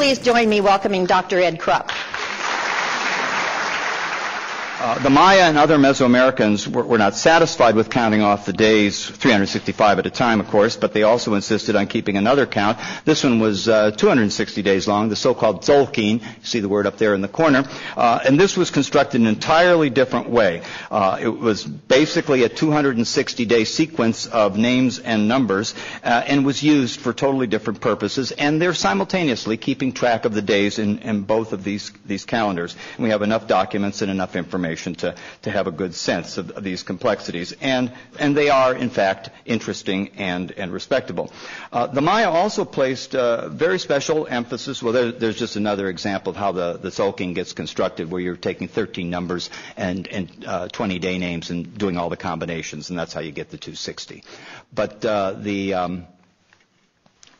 please join me welcoming Dr. Ed Krupp. The Maya and other Mesoamericans were not satisfied with counting off the days, 365 at a time, of course, but they also insisted on keeping another count. This one was 260 days long, the so-called Tzolk'in. You see the word up there in the corner. And this was constructed in an entirely different way. It was basically a 260-day sequence of names and numbers and was used for totally different purposes. And they're simultaneously keeping track of the days in both of these calendars. And we have enough documents and enough information to have a good sense of these complexities. And they are, in fact, interesting and respectable. The Maya also placed very special emphasis. Well, there's just another example of how the Tzolk'in gets constructed, where you're taking 13 numbers and 20 day names and doing all the combinations, and that's how you get the 260. But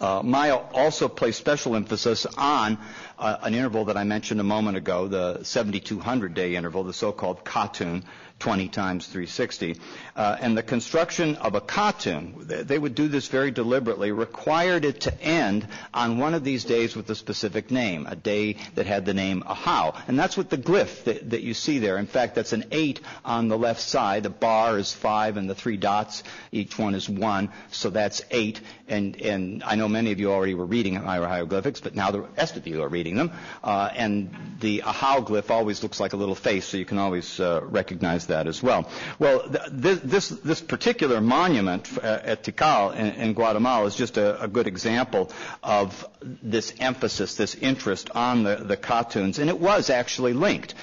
Maya also placed special emphasis on an interval that I mentioned a moment ago, the 7,200-day interval, the so-called Khatun, 20 times 360. And the construction of a Khatun, they would do this very deliberately, required it to end on one of these days with a specific name, a day that had the name Ahau. And that's what the glyph that you see there. In fact, that's an 8 on the left side. The bar is 5 and the 3 dots, each one is 1, so that's 8. And I know many of you already were reading hieroglyphics, but now the rest of you are reading them. And the Ahau glyph always looks like a little face, so you can always recognize that as well. Well, this particular monument at Tikal in Guatemala is just a good example of this emphasis, this interest on the Khatuns, and it was actually linked.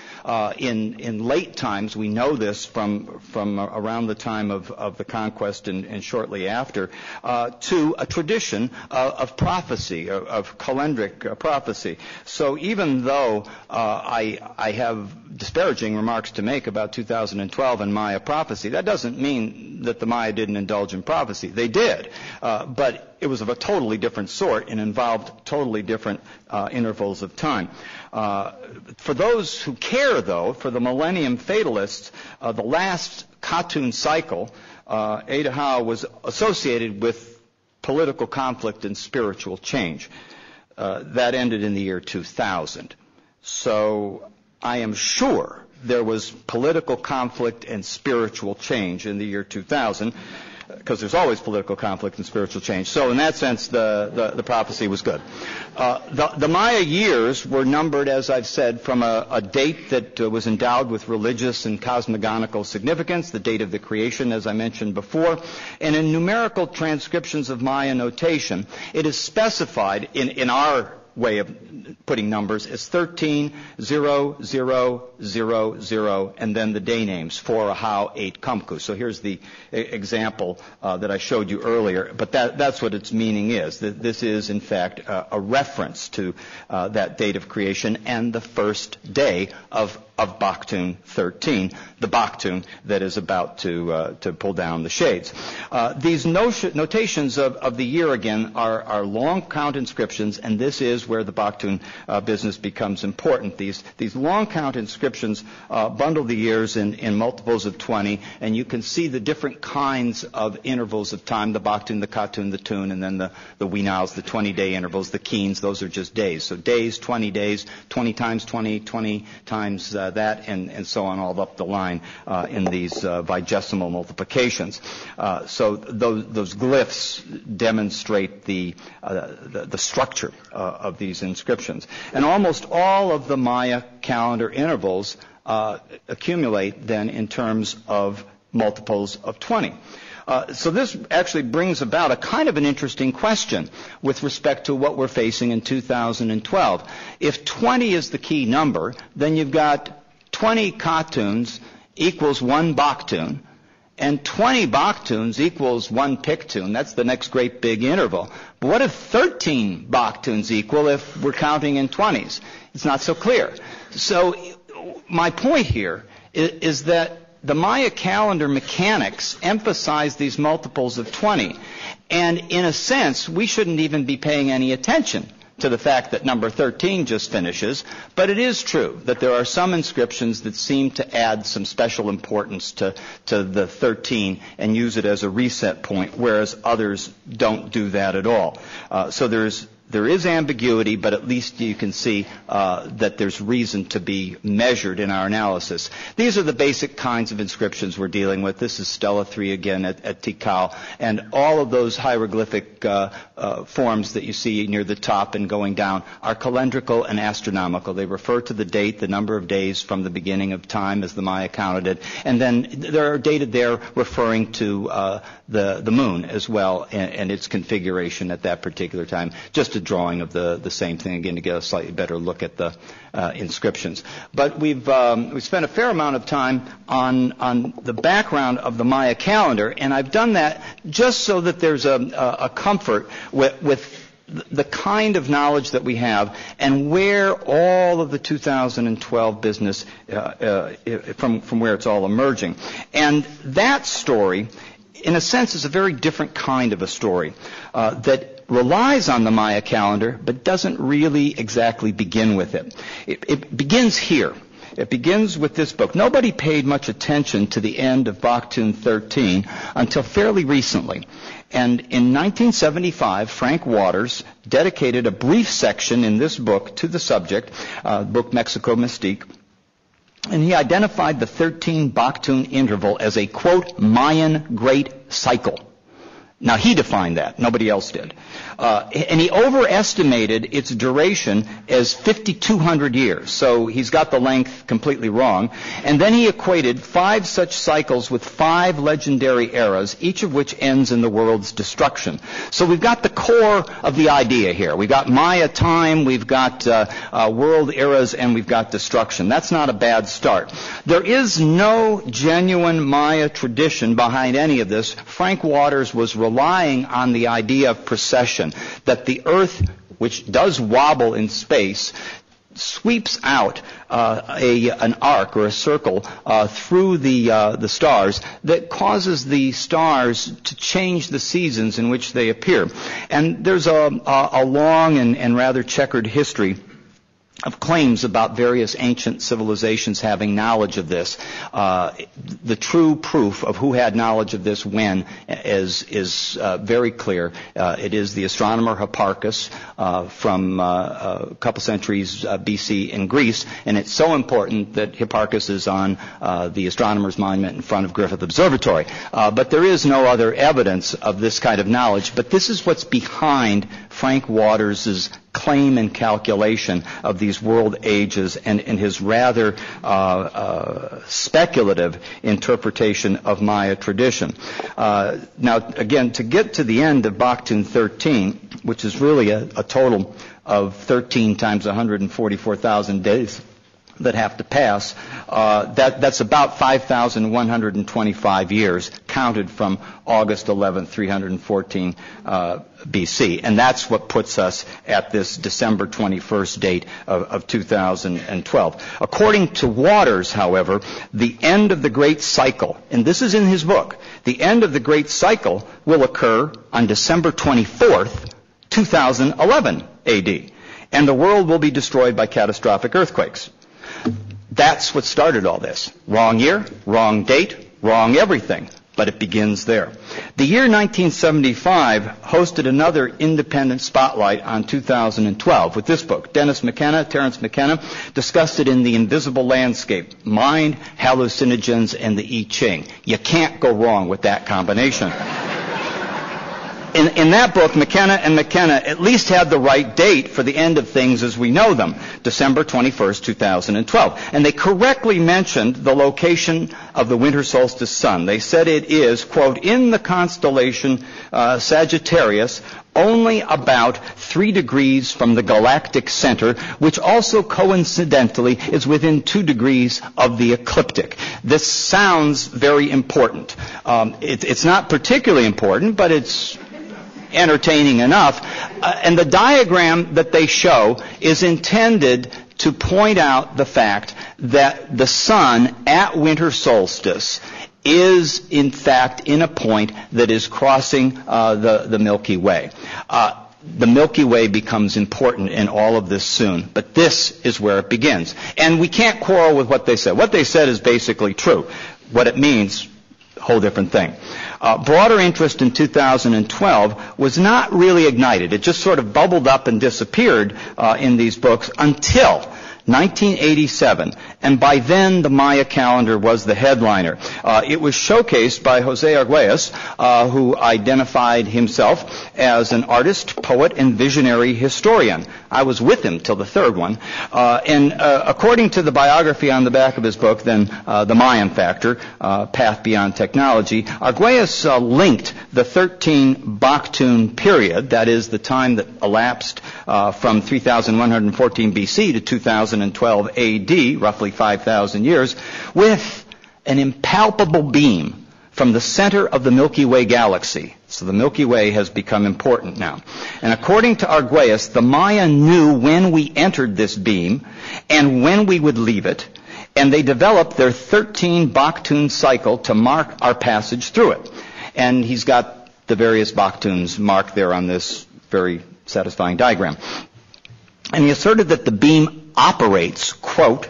In late times, we know this from around the time of the conquest and shortly after, to a tradition of prophecy, of calendric prophecy. So even though I have disparaging remarks to make about 2012 and Maya prophecy, that doesn't mean that the Maya didn't indulge in prophecy. They did, but it was of a totally different sort and involved totally different intervals of time. For those who care, though, for the Millennium Fatalists, the last Khatun cycle, Adahau, was associated with political conflict and spiritual change. That ended in the year 2000. So I am sure there was political conflict and spiritual change in the year 2000, because there's always political conflict and spiritual change. So in that sense, the prophecy was good. The Maya years were numbered, as I've said, from a date that was endowed with religious and cosmogonical significance, the date of the creation, as I mentioned before. And in numerical transcriptions of Maya notation, it is specified in our way of putting numbers is 13, 0, 0, 0, 0, and then the day names, 4 Ahau, 8 Kamku. So here's the example that I showed you earlier, but that's what its meaning is. This is, in fact, a reference to that date of creation and the first day of Baktun 13, the Baktun that is about to pull down the shades. These notations of the year, again, are long count inscriptions, and this is where the Baktun business becomes important. These long count inscriptions bundle the years in multiples of 20, and you can see the different kinds of intervals of time, the Baktun, the Khatun, the Tun, and then the Winals, the 20-day intervals, the Keens, those are just days. So days, 20 times 20, 20 times that, and so on all up the line in these vigesimal multiplications. So those glyphs demonstrate the structure of these inscriptions. And almost all of the Maya calendar intervals accumulate then in terms of multiples of 20. So this actually brings about a kind of an interesting question with respect to what we're facing in 2012. If 20 is the key number, then you've got 20 Khatuns equals 1 Baktun, and 20 Baktuns equals 1 Piktun. That's the next great big interval. But what if 13 Baktuns equal if we're counting in 20s? It's not so clear. So my point here is that the Maya calendar mechanics emphasize these multiples of 20. And in a sense, we shouldn't even be paying any attention to the fact that number 13 just finishes, but it is true that there are some inscriptions that seem to add some special importance to the 13 and use it as a reset point, whereas others don't do that at all. So there's there is ambiguity, but at least you can see that there's reason to be measured in our analysis. These are the basic kinds of inscriptions we're dealing with. This is Stela 3 again at Tikal, and all of those hieroglyphic forms that you see near the top and going down are calendrical and astronomical. They refer to the date, the number of days from the beginning of time as the Maya counted it, and then there are data there referring to the moon as well and its configuration at that particular time. Just a drawing of the same thing again to get a slightly better look at the inscriptions. But we've spent a fair amount of time on the background of the Maya calendar, and I've done that just so that there's a comfort with the kind of knowledge that we have and where all of the 2012 business from where it's all emerging. And that story, in a sense, is a very different kind of a story that relies on the Maya calendar but doesn't really exactly begin with it. It begins here. It begins with this book. Nobody paid much attention to the end of Baktun 13 until fairly recently. And in 1975, Frank Waters dedicated a brief section in this book to the subject, book Mexico Mystique, and he identified the 13 Baktun interval as a, quote, Mayan great cycle. Now, he defined that. Nobody else did. And he overestimated its duration as 5,200 years. So he's got the length completely wrong. And then he equated 5 such cycles with 5 legendary eras, each of which ends in the world's destruction. So we've got the core of the idea here. We've got Maya time, we've got world eras, and we've got destruction. That's not a bad start. There is no genuine Maya tradition behind any of this. Frank Waters was relying on the idea of precession, that the Earth, which does wobble in space, sweeps out an arc or a circle through the stars that causes the stars to change the seasons in which they appear. And there's a long and rather checkered history of claims about various ancient civilizations having knowledge of this. The true proof of who had knowledge of this when is very clear. It is the astronomer Hipparchus from a couple centuries BC in Greece, and it's so important that Hipparchus is on the astronomer's monument in front of Griffith Observatory. But there is no other evidence of this kind of knowledge. But this is what's behind Frank Waters' claim and calculation of these world ages and his rather speculative interpretation of Maya tradition. Now, again, to get to the end of Baktun 13, which is really a total of 13 times 144,000 days that have to pass, that's about 5,125 years counted from August 11th, 314 BC. And that's what puts us at this December 21st date of 2012. According to Waters, however, the end of the Great Cycle, and this is in his book, the end of the Great Cycle will occur on December 24th, 2011 AD. And the world will be destroyed by catastrophic earthquakes. That's what started all this. Wrong year, wrong date, wrong everything. But it begins there. The year 1975 hosted another independent spotlight on 2012 with this book. Terence McKenna, discussed it in The Invisible Landscape, Mind, Hallucinogens, and the I Ching. You can't go wrong with that combination. In that book, McKenna at least had the right date for the end of things as we know them, December 21st, 2012. And they correctly mentioned the location of the winter solstice sun. They said it is, quote, in the constellation Sagittarius, only about 3 degrees from the galactic center, which also coincidentally is within 2 degrees of the ecliptic. This sounds very important. It's not particularly important, but it's entertaining enough. And the diagram that they show is intended to point out the fact that the sun at winter solstice is, in fact, in a point that is crossing the Milky Way. The Milky Way becomes important in all of this soon, but this is where it begins. And we can't quarrel with what they said. What they said is basically true. What it means, a whole different thing. broader interest in 2012 was not really ignited. It just sort of bubbled up and disappeared in these books until 1987, and by then the Maya calendar was the headliner. It was showcased by Jose Arguelles, who identified himself as an artist, poet, and visionary historian. I was with him till the third one. According to the biography on the back of his book, then The Mayan Factor, Path Beyond Technology, Arguelles linked the 13 Baktun period, that is the time that elapsed from 3114 BC to 2012 AD, roughly 5,000 years, with an impalpable beam from the center of the Milky Way galaxy. So the Milky Way has become important now. And according to Arguelles, the Maya knew when we entered this beam and when we would leave it, and they developed their 13 Baktun cycle to mark our passage through it. And he's got the various Baktuns marked there on this very satisfying diagram. And he asserted that the beam operates, quote,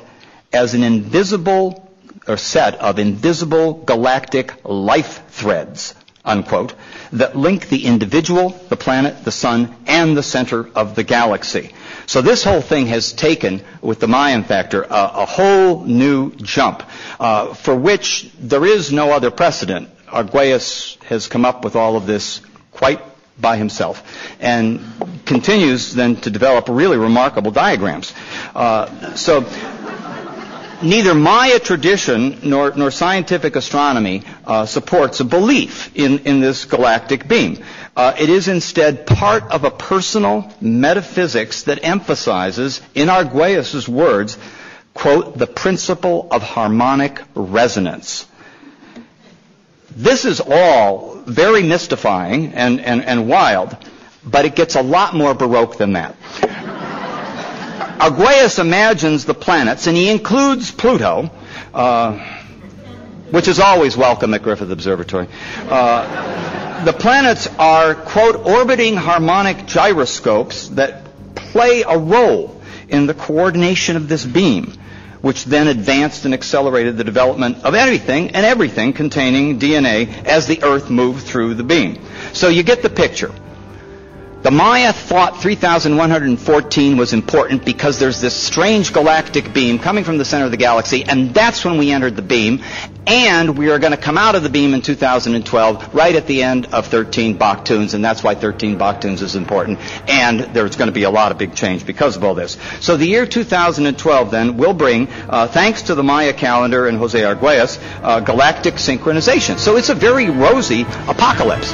as an invisible or set of invisible galactic life threads, unquote, that link the individual, the planet, the sun, and the center of the galaxy. So this whole thing has taken, with the Mayan factor, a whole new jump, for which there is no other precedent. Arguelles has come up with all of this quite by himself and continues then to develop really remarkable diagrams. So neither Maya tradition nor scientific astronomy supports a belief in this galactic beam. It is instead part of a personal metaphysics that emphasizes, in Arguelles' words, quote, the principle of harmonic resonance. This is all very mystifying and wild, but it gets a lot more Baroque than that. Arguelles imagines the planets, and he includes Pluto, which is always welcome at Griffith Observatory. The planets are, quote, orbiting harmonic gyroscopes that play a role in the coordination of this beam, which then advanced and accelerated the development of anything and everything containing DNA as the Earth moved through the beam. So you get the picture. The Maya thought 3114 was important because there's this strange galactic beam coming from the center of the galaxy, and that's when we entered the beam, and we are going to come out of the beam in 2012 right at the end of 13 Baktuns, and that's why 13 Baktuns is important, and there's going to be a lot of big change because of all this. So the year 2012 then will bring, thanks to the Maya calendar and Jose Arguelles, galactic synchronization. So it's a very rosy apocalypse.